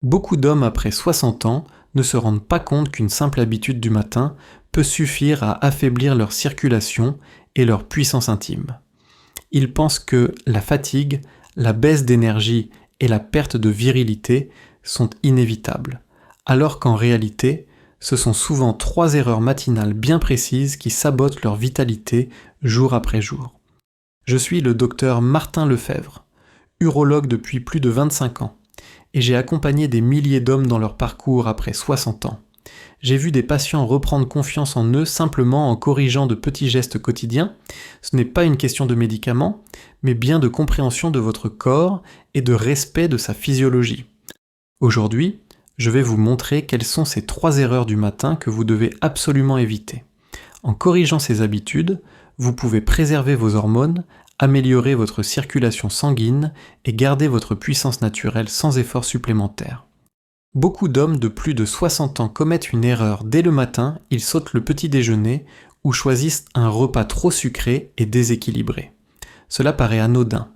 Beaucoup d'hommes après 60 ans ne se rendent pas compte qu'une simple habitude du matin peut suffire à affaiblir leur circulation et leur puissance intime. Ils pensent que la fatigue, la baisse d'énergie et la perte de virilité sont inévitables, alors qu'en réalité, ce sont souvent 3 erreurs matinales bien précises qui sabotent leur vitalité jour après jour. Je suis le docteur Martin Lefebvre, urologue depuis plus de 25 ans, et j'ai accompagné des milliers d'hommes dans leur parcours après 60 ans. J'ai vu des patients reprendre confiance en eux simplement en corrigeant de petits gestes quotidiens. Ce n'est pas une question de médicaments, mais bien de compréhension de votre corps et de respect de sa physiologie. Aujourd'hui, je vais vous montrer quelles sont ces 3 erreurs du matin que vous devez absolument éviter. En corrigeant ces habitudes, vous pouvez préserver vos hormones, améliorer votre circulation sanguine et garder votre puissance naturelle sans effort supplémentaire. Beaucoup d'hommes de plus de 60 ans commettent une erreur dès le matin, ils sautent le petit déjeuner ou choisissent un repas trop sucré et déséquilibré. Cela paraît anodin,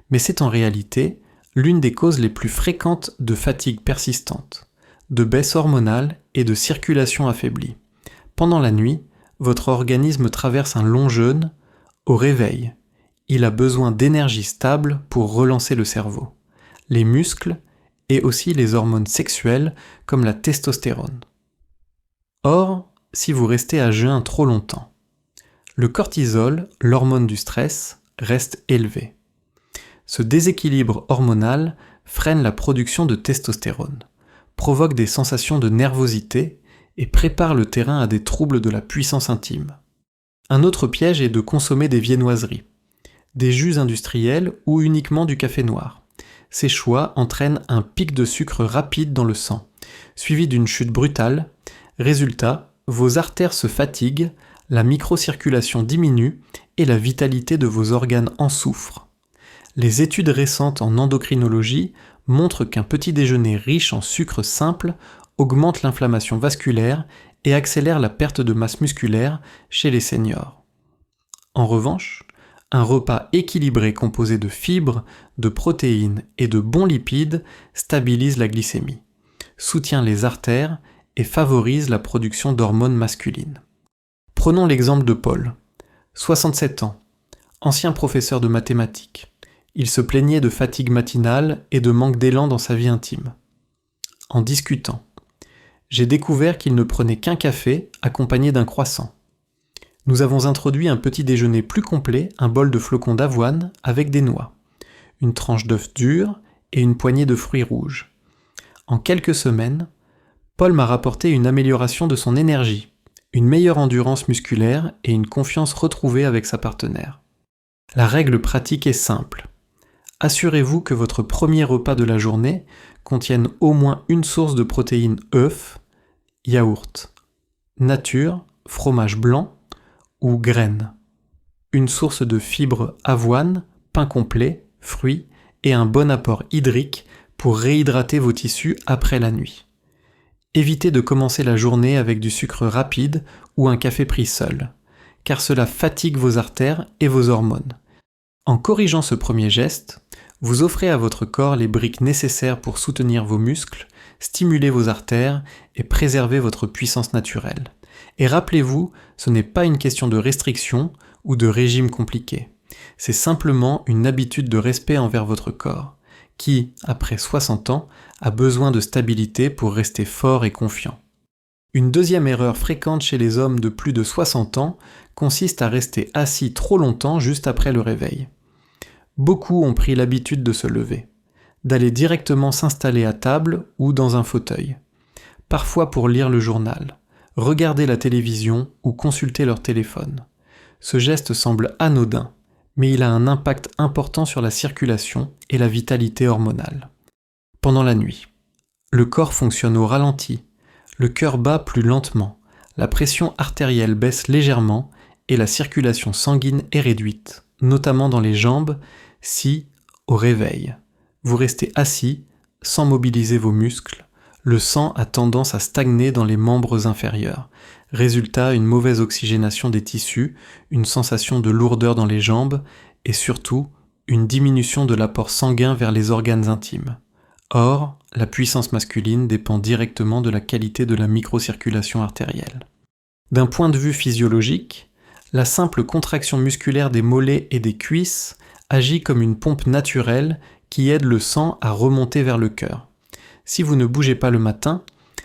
mais c'est en réalité l'une des causes les plus fréquentes de fatigue persistante, de baisse hormonale et de circulation affaiblie. Pendant la nuit, votre organisme traverse un long jeûne. Au réveil, il a besoin d'énergie stable pour relancer le cerveau, les muscles et aussi les hormones sexuelles comme la testostérone. Or, si vous restez à jeun trop longtemps, le cortisol, l'hormone du stress, reste élevé. Ce déséquilibre hormonal freine la production de testostérone, provoque des sensations de nervosité et prépare le terrain à des troubles de la puissance intime. Un autre piège est de consommer des viennoiseries, des jus industriels ou uniquement du café noir. Ces choix entraînent un pic de sucre rapide dans le sang, suivi d'une chute brutale. Résultat, vos artères se fatiguent, la microcirculation diminue et la vitalité de vos organes en souffre. Les études récentes en endocrinologie montrent qu'un petit déjeuner riche en sucre simple augmente l'inflammation vasculaire et accélère la perte de masse musculaire chez les seniors. En revanche, un repas équilibré composé de fibres, de protéines et de bons lipides stabilise la glycémie, soutient les artères et favorise la production d'hormones masculines. Prenons l'exemple de Paul, 67 ans, ancien professeur de mathématiques. Il se plaignait de fatigue matinale et de manque d'élan dans sa vie intime. En discutant, j'ai découvert qu'il ne prenait qu'un café accompagné d'un croissant. Nous avons introduit un petit déjeuner plus complet, un bol de flocons d'avoine avec des noix, une tranche d'œuf dur et une poignée de fruits rouges. En quelques semaines, Paul m'a rapporté une amélioration de son énergie, une meilleure endurance musculaire et une confiance retrouvée avec sa partenaire. La règle pratique est simple. Assurez-vous que votre premier repas de la journée contienne au moins une source de protéines œufs, yaourt, nature, fromage blanc ou graines, une source de fibres avoine, pain complet, fruits et un bon apport hydrique pour réhydrater vos tissus après la nuit. Évitez de commencer la journée avec du sucre rapide ou un café pris seul, car cela fatigue vos artères et vos hormones. En corrigeant ce premier geste, vous offrez à votre corps les briques nécessaires pour soutenir vos muscles, stimuler vos artères et préserver votre puissance naturelle. Et rappelez-vous, ce n'est pas une question de restriction ou de régime compliqué. C'est simplement une habitude de respect envers votre corps, qui, après 60 ans, a besoin de stabilité pour rester fort et confiant. Une deuxième erreur fréquente chez les hommes de plus de 60 ans consiste à rester assis trop longtemps juste après le réveil. Beaucoup ont pris l'habitude de se lever, d'aller directement s'installer à table ou dans un fauteuil, parfois pour lire le journal, regarder la télévision ou consulter leur téléphone. Ce geste semble anodin, mais il a un impact important sur la circulation et la vitalité hormonale. Pendant la nuit, le corps fonctionne au ralenti, le cœur bat plus lentement, la pression artérielle baisse légèrement et la circulation sanguine est réduite, notamment dans les jambes, si, au réveil, vous restez assis sans mobiliser vos muscles, le sang a tendance à stagner dans les membres inférieurs. Résultat, une mauvaise oxygénation des tissus, une sensation de lourdeur dans les jambes et surtout, une diminution de l'apport sanguin vers les organes intimes. Or, la puissance masculine dépend directement de la qualité de la microcirculation artérielle. D'un point de vue physiologique, la simple contraction musculaire des mollets et des cuisses agit comme une pompe naturelle qui aide le sang à remonter vers le cœur. Si vous ne bougez pas le matin,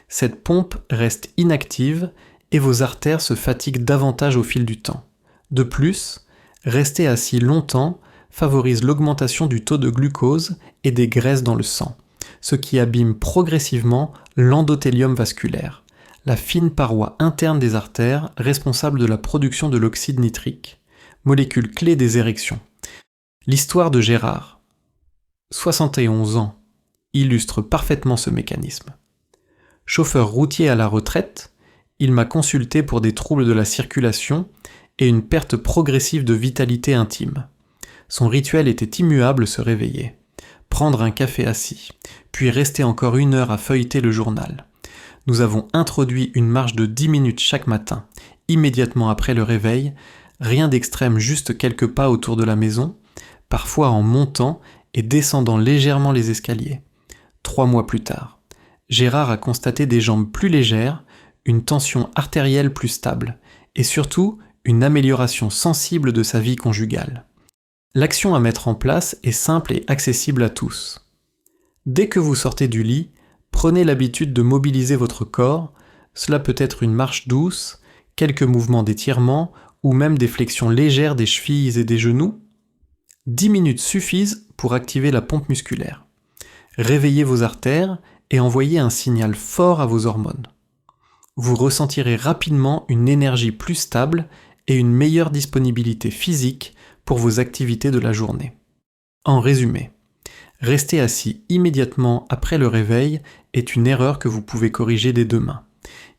cette pompe reste inactive et vos artères se fatiguent davantage au fil du temps. De plus, rester assis longtemps favorise l'augmentation du taux de glucose et des graisses dans le sang, ce qui abîme progressivement l'endothélium vasculaire, la fine paroi interne des artères responsable de la production de l'oxyde nitrique, molécule clé des érections. L'histoire de Gérard, 71 ans, illustre parfaitement ce mécanisme. Chauffeur routier à la retraite, il m'a consulté pour des troubles de la circulation et une perte progressive de vitalité intime. Son rituel était immuable: se réveiller, prendre un café assis, puis rester encore 1 heure à feuilleter le journal. Nous avons introduit une marche de 10 minutes chaque matin, immédiatement après le réveil, rien d'extrême, juste quelques pas autour de la maison, parfois en montant et descendant légèrement les escaliers. 3 mois plus tard, Gérard a constaté des jambes plus légères, une tension artérielle plus stable, et surtout une amélioration sensible de sa vie conjugale. L'action à mettre en place est simple et accessible à tous. Dès que vous sortez du lit, prenez l'habitude de mobiliser votre corps. Cela peut être une marche douce, quelques mouvements d'étirement ou même des flexions légères des chevilles et des genoux. 10 minutes suffisent pour activer la pompe musculaire. Réveillez vos artères et envoyez un signal fort à vos hormones. Vous ressentirez rapidement une énergie plus stable et une meilleure disponibilité physique pour vos activités de la journée. En résumé, rester assis immédiatement après le réveil est une erreur que vous pouvez corriger dès demain.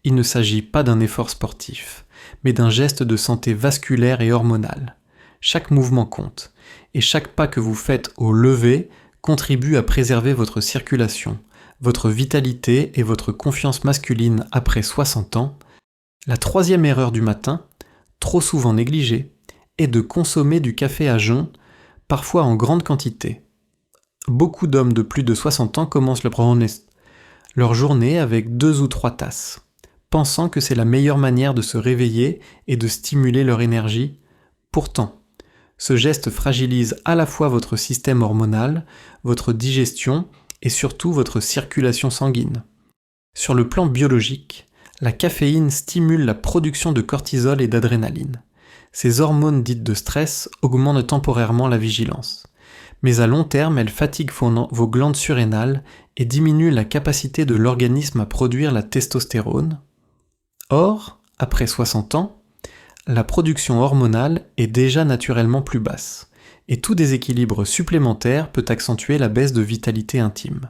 Il ne s'agit pas d'un effort sportif, mais d'un geste de santé vasculaire et hormonale. Chaque mouvement compte, et chaque pas que vous faites au lever contribue à préserver votre circulation, votre vitalité et votre confiance masculine après 60 ans. La 3e erreur du matin, trop souvent négligée, est de consommer du café à jeun, parfois en grande quantité. Beaucoup d'hommes de plus de 60 ans commencent leur journée avec 2 ou 3 tasses, pensant que c'est la meilleure manière de se réveiller et de stimuler leur énergie. Pourtant, ce geste fragilise à la fois votre système hormonal, votre digestion et surtout votre circulation sanguine. Sur le plan biologique, la caféine stimule la production de cortisol et d'adrénaline. Ces hormones dites de stress augmentent temporairement la vigilance. Mais à long terme, elles fatiguent vos glandes surrénales et diminuent la capacité de l'organisme à produire la testostérone. Or, après 60 ans, la production hormonale est déjà naturellement plus basse, et tout déséquilibre supplémentaire peut accentuer la baisse de vitalité intime.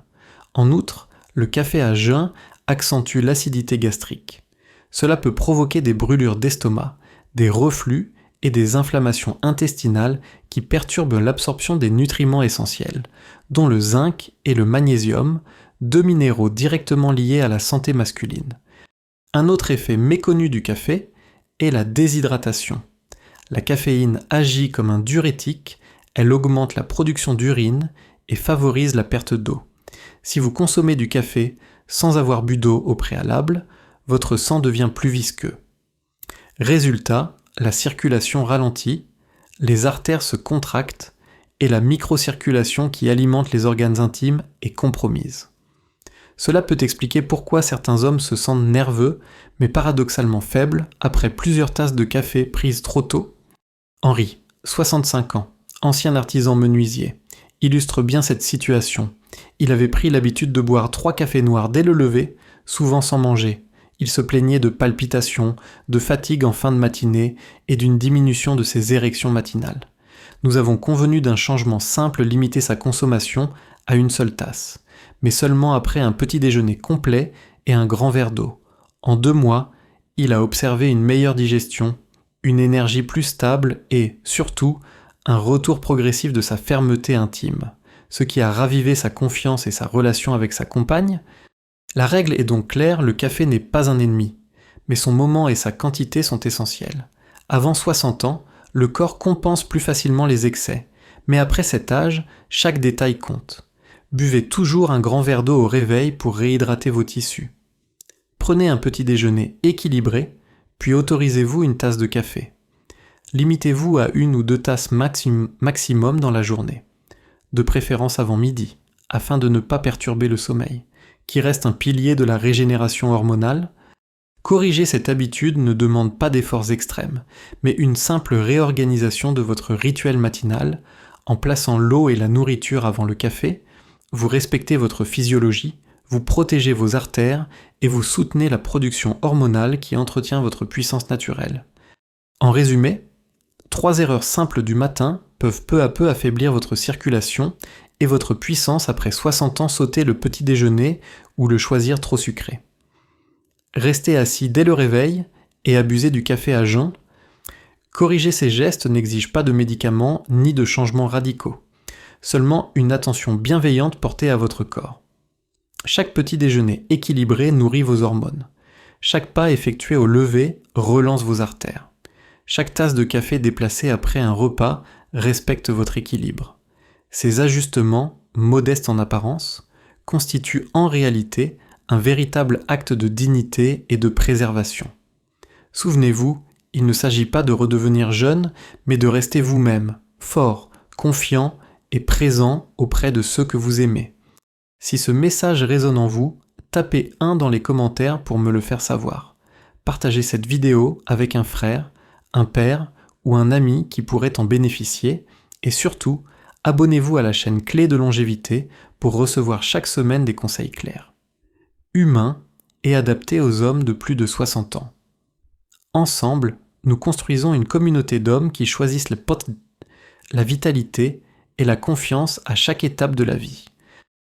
En outre, le café à jeun accentue l'acidité gastrique. Cela peut provoquer des brûlures d'estomac, des reflux et des inflammations intestinales qui perturbent l'absorption des nutriments essentiels, dont le zinc et le magnésium, 2 minéraux directement liés à la santé masculine. Un autre effet méconnu du café est la déshydratation. La caféine agit comme un diurétique, elle augmente la production d'urine et favorise la perte d'eau. Si vous consommez du café sans avoir bu d'eau au préalable, votre sang devient plus visqueux. Résultat, la circulation ralentit, les artères se contractent et la microcirculation qui alimente les organes intimes est compromise. Cela peut expliquer pourquoi certains hommes se sentent nerveux, mais paradoxalement faibles, après plusieurs tasses de café prises trop tôt. Henri, 65 ans, ancien artisan menuisier, illustre bien cette situation. Il avait pris l'habitude de boire 3 cafés noirs dès le lever, souvent sans manger. Il se plaignait de palpitations, de fatigue en fin de matinée et d'une diminution de ses érections matinales. Nous avons convenu d'un changement simple: limiter sa consommation à 1 seule tasse, mais seulement après un petit déjeuner complet et un grand verre d'eau. En 2 mois, il a observé une meilleure digestion, une énergie plus stable et, surtout, un retour progressif de sa fermeté intime, ce qui a ravivé sa confiance et sa relation avec sa compagne. La règle est donc claire, le café n'est pas un ennemi, mais son moment et sa quantité sont essentiels. Avant 60 ans, le corps compense plus facilement les excès, mais après cet âge, chaque détail compte. Buvez toujours un grand verre d'eau au réveil pour réhydrater vos tissus. Prenez un petit déjeuner équilibré, puis autorisez-vous une tasse de café. Limitez-vous à 1 ou 2 tasses maximum dans la journée, de préférence avant midi, afin de ne pas perturber le sommeil, qui reste un pilier de la régénération hormonale. Corriger cette habitude ne demande pas d'efforts extrêmes, mais une simple réorganisation de votre rituel matinal, en plaçant l'eau et la nourriture avant le café. Vous respectez votre physiologie, vous protégez vos artères et vous soutenez la production hormonale qui entretient votre puissance naturelle. En résumé, 3 erreurs simples du matin peuvent peu à peu affaiblir votre circulation et votre puissance après 60 ans sauter le petit déjeuner ou le choisir trop sucré. Restez assis dès le réveil et abusez du café à jeun. Corriger ces gestes n'exige pas de médicaments ni de changements radicaux, seulement une attention bienveillante portée à votre corps. Chaque petit déjeuner équilibré nourrit vos hormones. Chaque pas effectué au lever relance vos artères. Chaque tasse de café déplacée après un repas respecte votre équilibre. Ces ajustements, modestes en apparence, constituent en réalité un véritable acte de dignité et de préservation. Souvenez-vous, il ne s'agit pas de redevenir jeune, mais de rester vous-même, fort, confiant et présent auprès de ceux que vous aimez. Si ce message résonne en vous, tapez 1 dans les commentaires pour me le faire savoir. Partagez cette vidéo avec un frère, un père ou un ami qui pourrait en bénéficier et surtout, abonnez-vous à la chaîne Clé de longévité pour recevoir chaque semaine des conseils clairs. Humain et adapté aux hommes de plus de 60 ans. Ensemble, nous construisons une communauté d'hommes qui choisissent la vitalité et la confiance à chaque étape de la vie.